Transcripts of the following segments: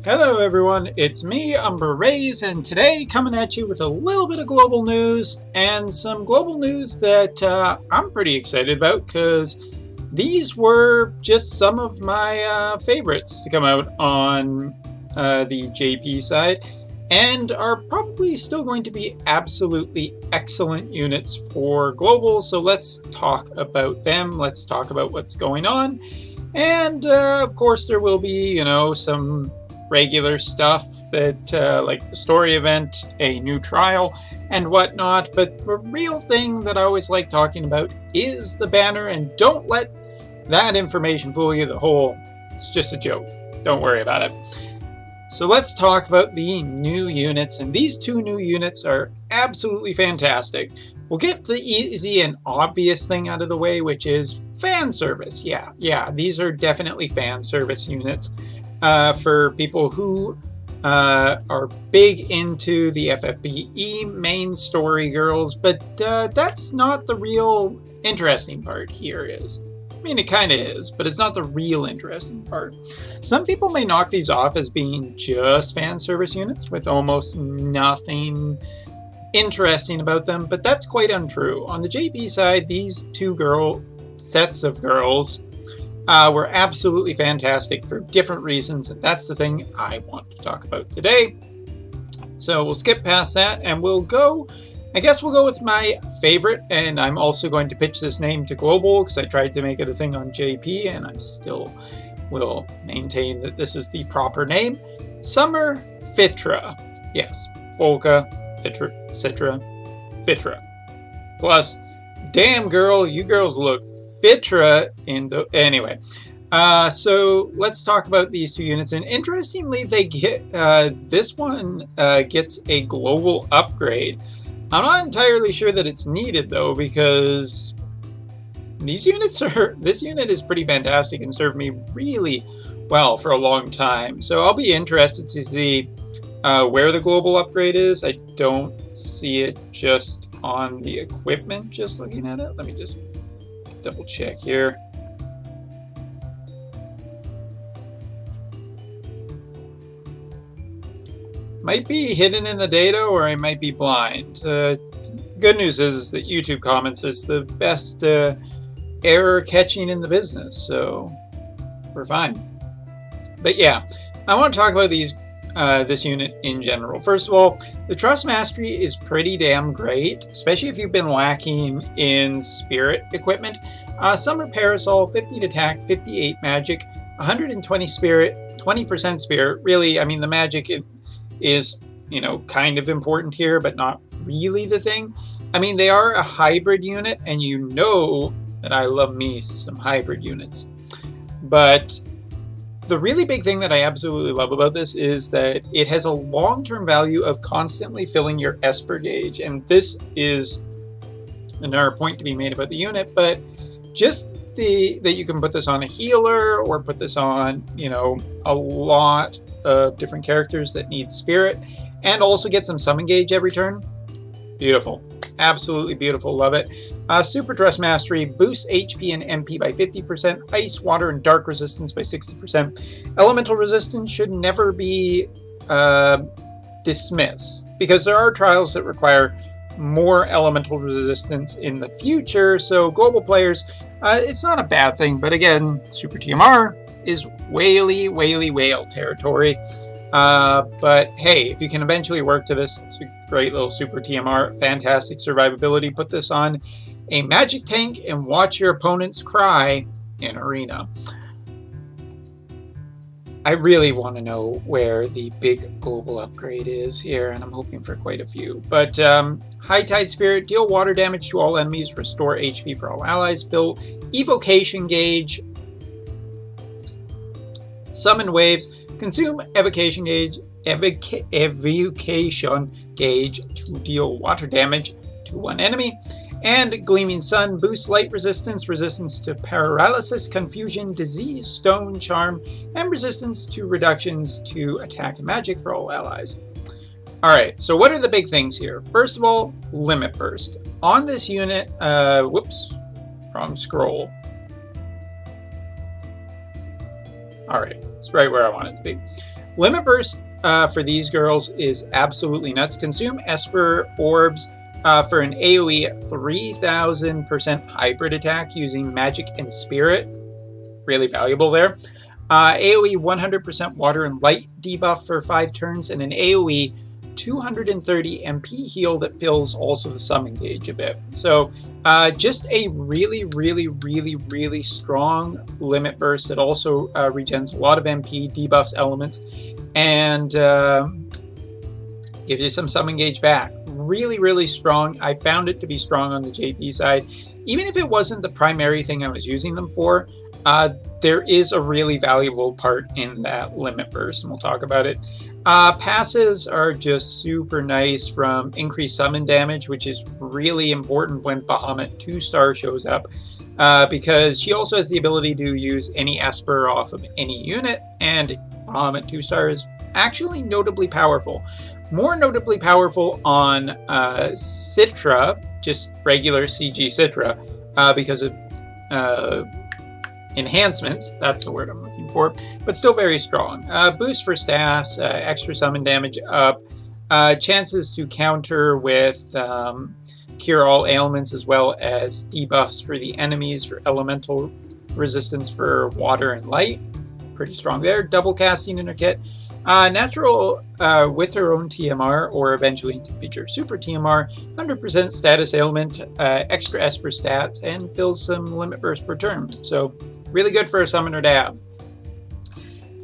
Hello everyone, it's me, Umber Rays, and today coming at you with a little bit of global news, and some global news that I'm pretty excited about because these were just some of my favorites to come out on the JP side, and are probably still going to be absolutely excellent units for global, so let's talk about them, let's talk about what's going on, and of course there will be, some regular stuff that like the story event, a new trial, and whatnot. But the real thing that I always like talking about is the banner, and don't let that information fool you. It's just a joke. Don't worry about it. So let's talk about the new units, and these two new units are absolutely fantastic. We'll get the easy and obvious thing out of the way, which is fan service. Yeah, these are definitely fan service units. For people who are big into the FFBE main story girls, but that's not the real interesting part here is. I mean, it kind of is, but it's not the real interesting part. Some people may knock these off as being just fan service units with almost nothing interesting about them, but that's quite untrue. On the JP side, these two sets of girls were absolutely fantastic for different reasons, and that's the thing I want to talk about today. So we'll skip past that, and we'll go with my favorite, and I'm also going to pitch this name to global because I tried to make it a thing on JP, and I still will maintain that this is the proper name. Summer Fitra. Yes, Volca, Citra, Fitra. Plus, damn girl, you girls look Fitra in the... Anyway, so let's talk about these two units. And interestingly, they get this one gets a global upgrade. I'm not entirely sure that it's needed though, because this unit is pretty fantastic and served me really well for a long time. So I'll be interested to see where the global upgrade is. I don't see it just on the equipment, just looking at it. Let me just double check here. Might be hidden in the data, or I might be blind. Good news is that YouTube comments is the best error catching in the business, so we're fine. But yeah, I want to talk about this unit in general. First of all, the Trust Mastery is pretty damn great, especially if you've been lacking in spirit equipment. Summer Parasol, 15 attack, 58 magic, 120 spirit, 20% spirit. Really, I mean, the magic is, kind of important here, but not really the thing. I mean, they are a hybrid unit, and you know that I love me some hybrid units. But the really big thing that I absolutely love about this is that it has a long-term value of constantly filling your Esper gauge, and this is another point to be made about the unit, but just that you can put this on a healer or put this on, a lot of different characters that need spirit, and also get some summon gauge every turn. Beautiful. Absolutely beautiful. Love it. Super Trust Mastery boosts HP and MP by 50%, ice, water, and dark resistance by 60%. Elemental resistance should never be dismissed, because there are trials that require more elemental resistance in the future, so global players, it's not a bad thing, but again, Super TMR is whale territory. But hey, if you can eventually work to this, it's a great little Super TMR, fantastic survivability. Put this on a magic tank and watch your opponents cry in arena. I really want to know where the big global upgrade is here, and I'm hoping for quite a few. But High Tide Spirit, deal water damage to all enemies, restore HP for all allies, fill evocation gauge, summon waves, consume evocation gauge to deal water damage to one enemy. And Gleaming Sun boosts light resistance, resistance to paralysis, confusion, disease, stone, charm, and resistance to reductions to attack and magic for all allies. Alright, so what are the big things here? First of all, Limit Burst. On this unit, whoops, wrong scroll. Alright, it's right where I want it to be. Limit Burst for these girls is absolutely nuts. Consume Esper Orbs for an AoE 3000% hybrid attack using Magic and Spirit. Really valuable there. AoE 100% Water and Light debuff for 5 turns, and an AoE 230 MP heal that fills also the summon gauge a bit. So just a really strong Limit Burst that also regens a lot of MP, debuffs elements, and gives you some summon gauge back. Really strong. I found it to be strong on the JP side. Even if it wasn't the primary thing I was using them for, there is a really valuable part in that Limit Burst, and we'll talk about it. Passes are just super nice, from increased summon damage, which is really important when Bahamut 2-star shows up, because she also has the ability to use any Esper off of any unit, and Bahamut 2-star is actually notably powerful. More notably powerful on Citra, just regular CG Citra, because of enhancements, that's the word I'm looking for, but still very strong. Boost for staffs, extra summon damage up, chances to counter with cure all ailments, as well as debuffs for the enemies for elemental resistance for water and light. Pretty strong there. Double casting in her kit. Natural with her own TMR, or eventually to feature Super TMR, 100% status ailment, extra Esper stats, and fills some Limit Burst per turn. So really good for a summoner to have.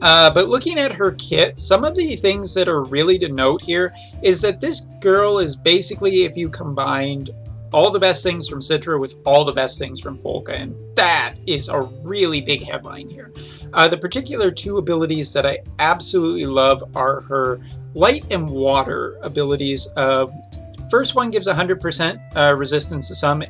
But looking at her kit, some of the things that are really to note here is that this girl is basically, if you combined all the best things from Citra with all the best things from Folka, and that is a really big headline here. The particular 2 abilities that I absolutely love are her light and water abilities. First one gives 100% resistance to some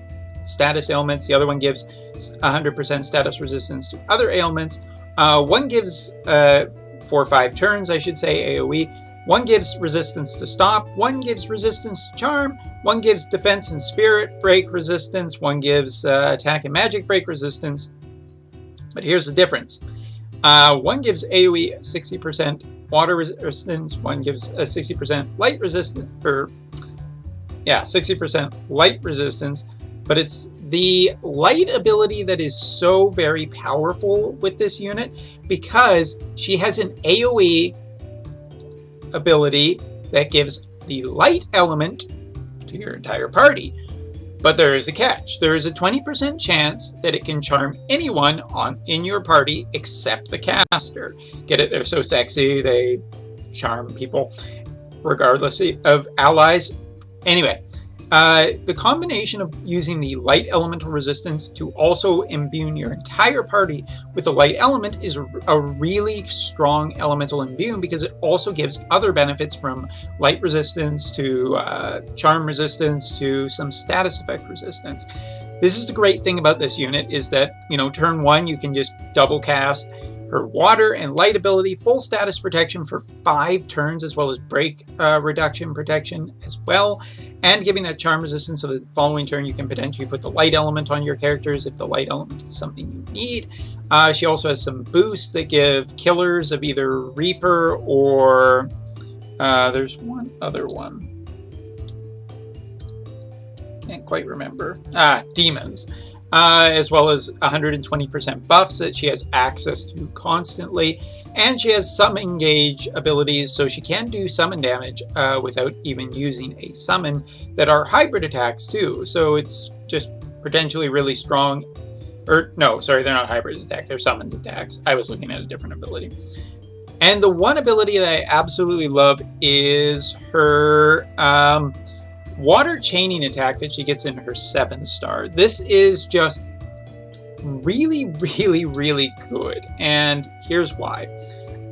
status ailments. The other one gives 100% status resistance to other ailments. One gives, for 5 turns, I should say, AoE. One gives resistance to stop, one gives resistance to charm, one gives defense and spirit break resistance, one gives attack and magic break resistance. But here's the difference. One gives AoE 60% water resistance, one gives a 60% light resistance, 60% light resistance. But it's the light ability that is so very powerful with this unit, because she has an AoE ability that gives the light element to your entire party. But there is a catch. There is a 20% chance that it can charm anyone in your party except the caster. Get it? They're so sexy, they charm people regardless of allies. Anyway, the combination of using the light elemental resistance to also imbue your entire party with the light element is a really strong elemental imbue, because it also gives other benefits, from light resistance to charm resistance to some status effect resistance. This is the great thing about this unit, is that, you know, turn 1 you can just double cast her water and light ability, full status protection for 5 turns, as well as break reduction protection as well, and giving that charm resistance, so the following turn you can potentially put the light element on your characters if the light element is something you need. She also has some boosts that give killers of either Reaper or there's one other one. Can't quite remember. Demons. As well as 120% buffs that she has access to constantly, and she has summon gauge abilities, so she can do summon damage without even using a summon, that are hybrid attacks too, so it's just potentially really strong. Or no, sorry, they're not hybrid attacks, they're summoned attacks. I was looking at a different ability. And the one ability that I absolutely love is her water chaining attack that she gets in her 7-star. This is just really good, and here's why.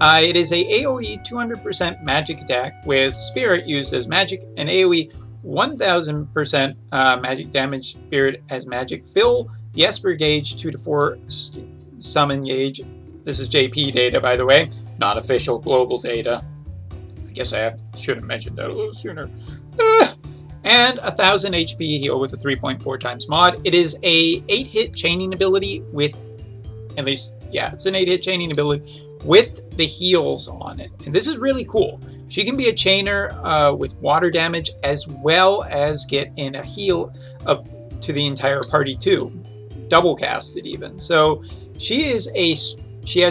It is a AoE 200% magic attack with spirit used as magic, and AoE 1000% magic damage spirit as magic. Fill the Esper gauge 2 to 4 summon gauge. This is JP data, by the way, not official global data. I guess I should have mentioned that a little sooner. And 1000 HP heal with a 3.4 times mod. It is a 8-hit chaining ability with, at least, yeah, it's an 8-hit chaining ability with the heals on it. And this is really cool. She can be a chainer with water damage, as well as get in a heal up to the entire party too. Double casted even. So she has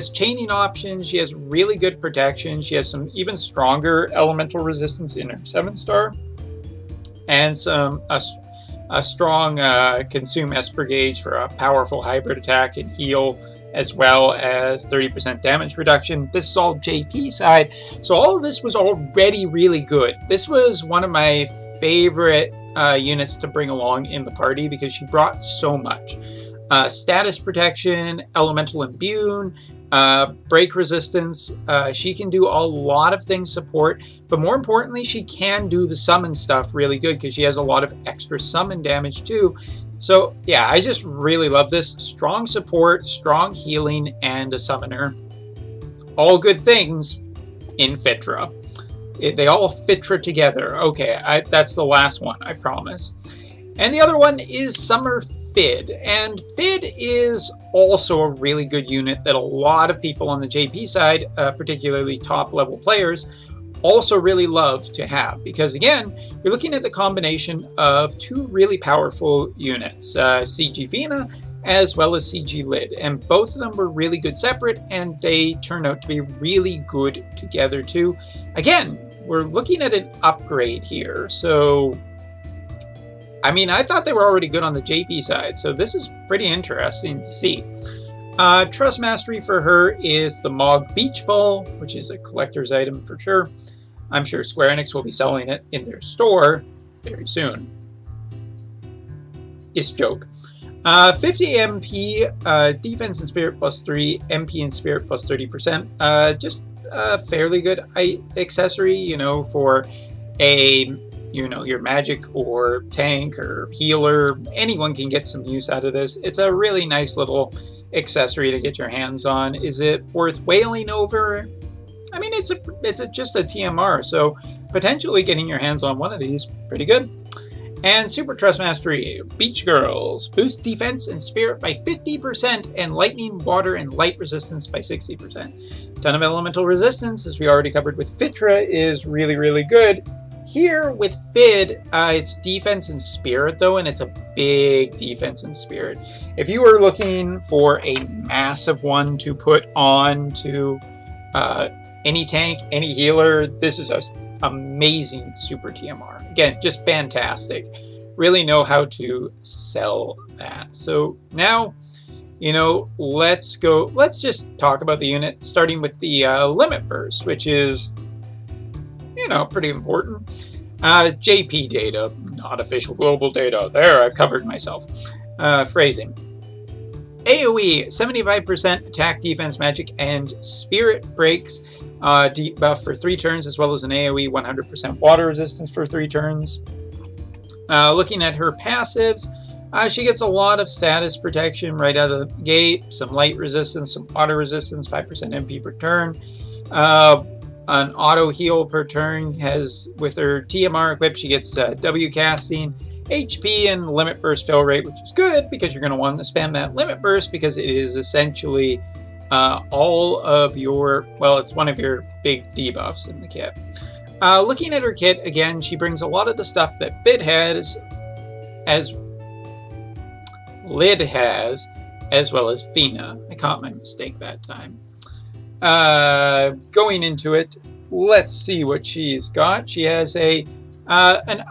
chaining options, she has really good protection, she has some even stronger elemental resistance in her 7-star, and a strong consume Esper gauge for a powerful hybrid attack and heal, as well as 30% damage reduction. This is all JP side, so all of this was already really good. This was one of my favorite units to bring along in the party because she brought so much. Status protection, elemental immune, break resistance. She can do a lot of things support, but more importantly, she can do the summon stuff really good because she has a lot of extra summon damage too. So yeah, I just really love this. Strong support, strong healing, and a summoner. All good things in Citra. They all Citra together. Okay, that's the last one, I promise. And the other one is Summer Fid. And Fid is also a really good unit that a lot of people on the JP side, particularly top level players, also really love to have, because again, you're looking at the combination of two really powerful units, CG Fina as well as CG Lid, and both of them were really good separate, and they turn out to be really good together too. Again, we're looking at an upgrade here, so I mean, I thought they were already good on the JP side, so this is pretty interesting to see. Trust Mastery for her is the Mog Beach Ball, which is a collector's item for sure. I'm sure Square Enix will be selling it in their store very soon. It's a joke. 50 MP, defense and spirit +3, MP and spirit +30%. Just a fairly good accessory, you know, for your magic or tank or healer. Anyone can get some use out of this. It's a really nice little accessory to get your hands on. Is it worth wailing over? I mean, it's just a TMR, so potentially getting your hands on one of these, pretty good. And Super Trust Mastery, Beach Girls, boost defense and spirit by 50% and lightning, water, and light resistance by 60%. Ton of elemental resistance, as we already covered with Citra, is really, really good. Here with Fid, it's defense and spirit though, and it's a big defense and spirit. If you were looking for a massive one to put on to any tank, any healer, this is an amazing super TMR. Again, just fantastic. Really know how to sell that. So now, you know, let's just talk about the unit, starting with the limit burst, which is, you know, pretty important. JP data, not official global data. There, I've covered myself. Phrasing. AoE, 75% attack, defense, magic, and spirit breaks. Debuff for 3 turns, as well as an AoE 100% water resistance for 3 turns. Looking at her passives, she gets a lot of status protection right out of the gate. Some light resistance, some water resistance, 5% MP per turn. An auto heal per turn. Has, with her TMR equipped, she gets W casting, HP, and limit burst fill rate, which is good because you're going to want to spam that limit burst because it is essentially all of your, well, it's one of your big debuffs in the kit. Looking at her kit, again, she brings a lot of the stuff that Fid has, as Lid has, as well as Fina. I caught my mistake that time. Going into it, let's see what she's got. She has an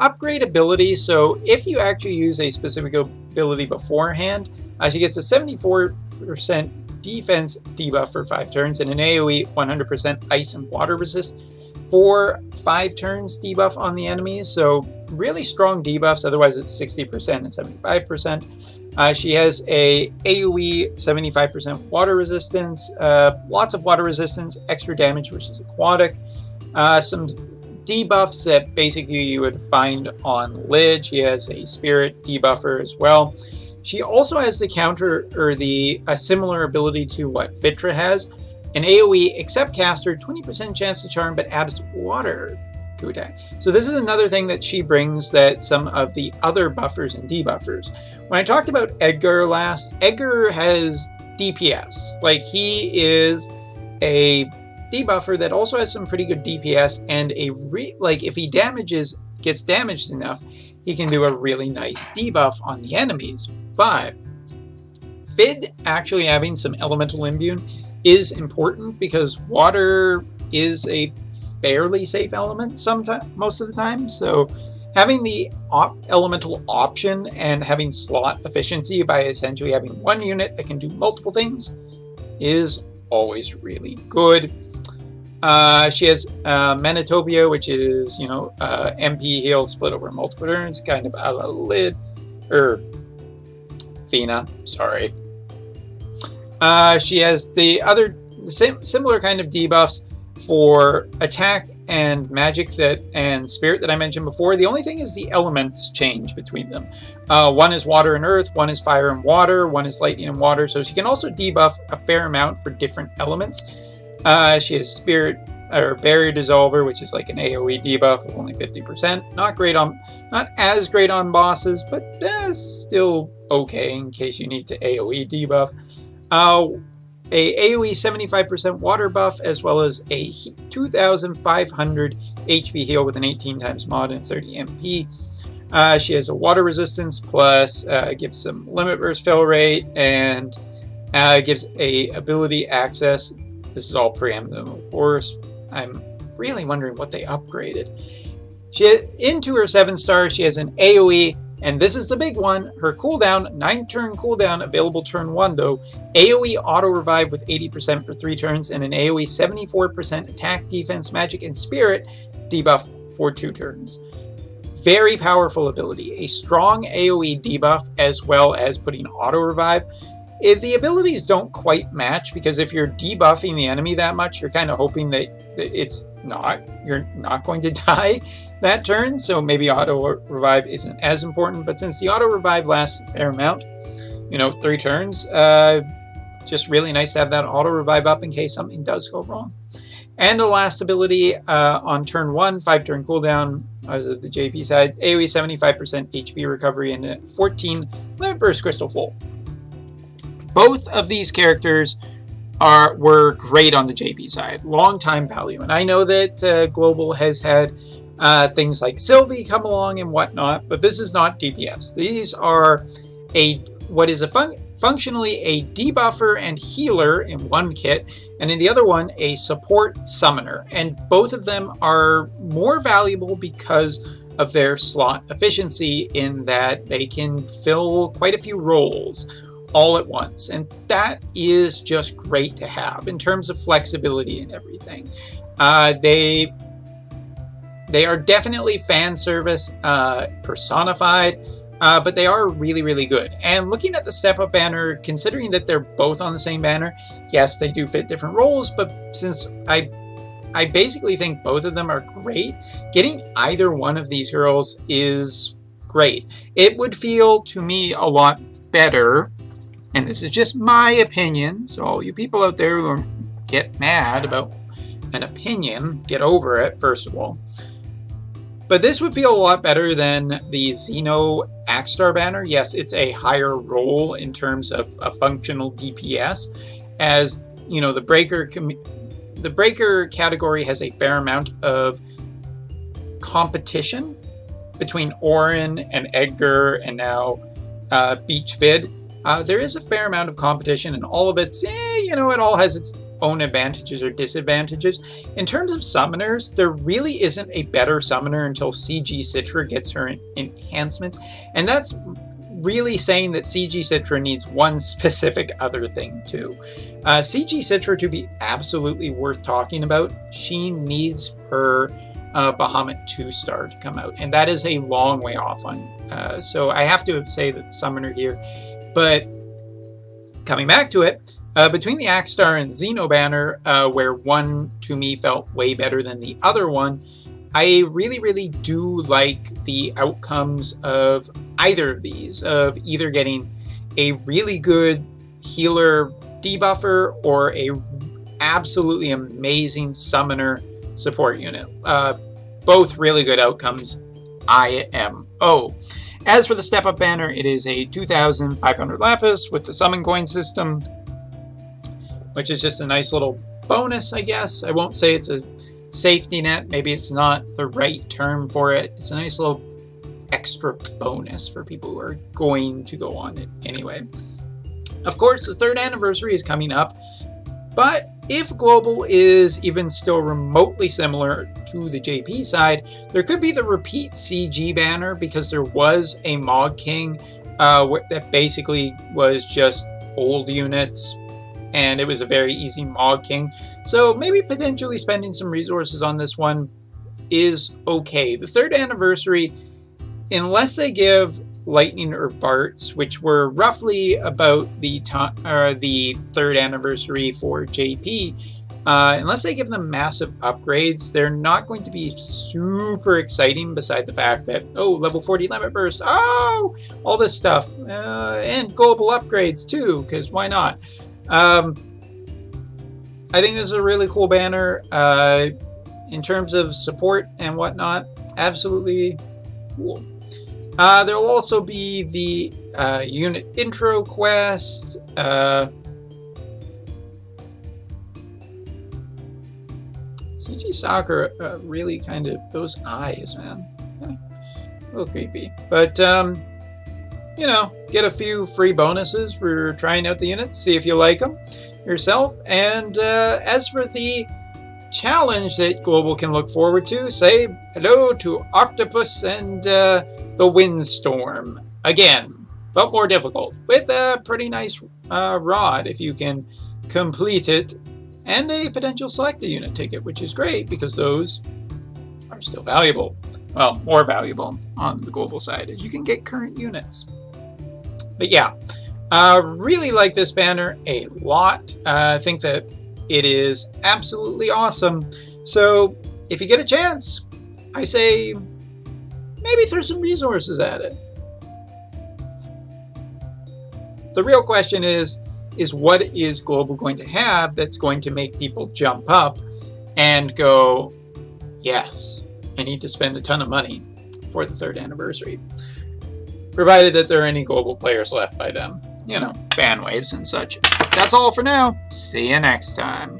upgrade ability, so if you actually use a specific ability beforehand, she gets a 74% defense debuff for 5 turns and an AoE 100% ice and water resist for 5 turns debuff on the enemies. So really strong debuffs, otherwise it's 60% and 75%. She has a AoE 75% water resistance, lots of water resistance, extra damage versus aquatic, some debuffs that basically you would find on Lid. She has a spirit debuffer as well. She also has the counter, or a similar ability to what Citra has, an AoE except caster, 20% chance to charm, but adds water to attack. So this is another thing that she brings that some of the other buffers and debuffers. When I talked about Edgar last, Edgar has DPS. Like, he is a debuffer that also has some pretty good DPS, and like if he gets damaged enough, he can do a really nice debuff on the enemies. But Fid actually having some elemental imbue is important because water is a fairly safe element most of the time. So having the elemental option and having slot efficiency by essentially having one unit that can do multiple things is always really good. She has Manitopia, which is, MP heal split over multiple turns, kind of a la Lid, or Fina, sorry. She has the similar kind of debuffs for attack and magic and spirit that I mentioned before. The only thing is the elements change between them. One is water and earth, one is fire and water, one is lightning and water, so she can also debuff a fair amount for different elements. She has Spirit or Barrier Dissolver, which is like an AoE debuff of only 50%. Not as great on bosses, but still okay in case you need to AoE debuff. A AoE 75% water buff, as well as a 2,500 HP heal with an 18 times mod and 30 MP. She has a water resistance plus gives some limit burst fill rate and gives a ability access. This is all preemptive, of course. I'm really wondering what they upgraded. Into her 7-star, she has an AoE, and this is the big one. Her cooldown, 9-turn cooldown, available turn 1 though. AoE auto revive with 80% for 3 turns, and an AoE 74% attack, defense, magic, and spirit debuff for 2 turns. Very powerful ability. A strong AoE debuff as well as putting auto revive. The abilities don't quite match, because if you're debuffing the enemy that much, you're kind of hoping that you're not going to die that turn, so maybe auto revive isn't as important. But since the auto revive lasts a fair amount, 3 turns, just really nice to have that auto revive up in case something does go wrong. And the last ability on turn 1, 5-turn cooldown, as of the JP side, AoE 75% HP recovery and a 14 limit burst crystal full. Both of these characters were great on the JP side, long time value, and I know that Global has had things like Sylvie come along and whatnot, but this is not DPS. These are what is functionally a debuffer and healer in one kit, and in the other one a support summoner, and both of them are more valuable because of their slot efficiency in that they can fill quite a few roles all at once, and that is just great to have in terms of flexibility and everything. They are definitely fan service personified, but they are really, really good. And looking at the Step Up banner, considering that they're both on the same banner, yes, they do fit different roles, but since I basically think both of them are great, getting either one of these girls is great. It would feel to me a lot better, and this is just my opinion, so all you people out there who get mad about an opinion, get over it, first of all. But this would feel a lot better than the Xeno Axstar banner. Yes, it's a higher role in terms of a functional DPS, as the Breaker category has a fair amount of competition between Orin and Edgar and now Beach Fid. There is a fair amount of competition, and all of it's, it all has its own advantages or disadvantages. In terms of summoners, there really isn't a better summoner until CG Citra gets her enhancements, and that's really saying that CG Citra needs one specific other thing too. CG Citra, to be absolutely worth talking about, she needs her Bahamut 2-star to come out, and that is a long way off on. So I have to say that the summoner here. But coming back to it, between the Axstar and Xeno banner, where one to me felt way better than the other one, I really, really do like the outcomes of either of these, of either getting a really good healer debuffer or a absolutely amazing summoner support unit. Both really good outcomes, IMO. As for the Step Up banner, it is a 2,500 Lapis with the Summon Coin system, which is just a nice little bonus, I guess. I won't say it's a safety net. Maybe it's not the right term for it. It's a nice little extra bonus for people who are going to go on it anyway. Of course, the 3rd anniversary is coming up, but if Global is even still remotely similar to the JP side, there could be the repeat CG banner, because there was a Mog King that basically was just old units, and it was a very easy Mog King. So maybe potentially spending some resources on this one is okay. The 3rd anniversary, unless they give Lightning or Barts, which were roughly about the 3rd anniversary for JP, unless they give them massive upgrades, they're not going to be super exciting, beside the fact that, oh, level 40 limit burst, oh, all this stuff, and global upgrades too, because why not? I think this is a really cool banner. In terms of support and whatnot, absolutely cool. There will also be the unit intro quest. CG Soccer really kind of, those eyes, man. A little creepy. But, you know, get a few free bonuses for trying out the units, see if you like them yourself. And as for the challenge that Global can look forward to, say hello to Octopus and the Windstorm again, but more difficult, with a pretty nice rod if you can complete it, and a potential select a unit ticket, which is great because those are still valuable. Well, more valuable on the Global side, as you can get current units. But yeah, really like this banner a lot. I think that it is absolutely awesome. So if you get a chance, I say maybe throw some resources at it. The real question is what is Global going to have that's going to make people jump up and go, yes, I need to spend a ton of money for the 3rd anniversary. Provided that there are any Global players left by then. You know, ban waves and such. That's all for now. See you next time.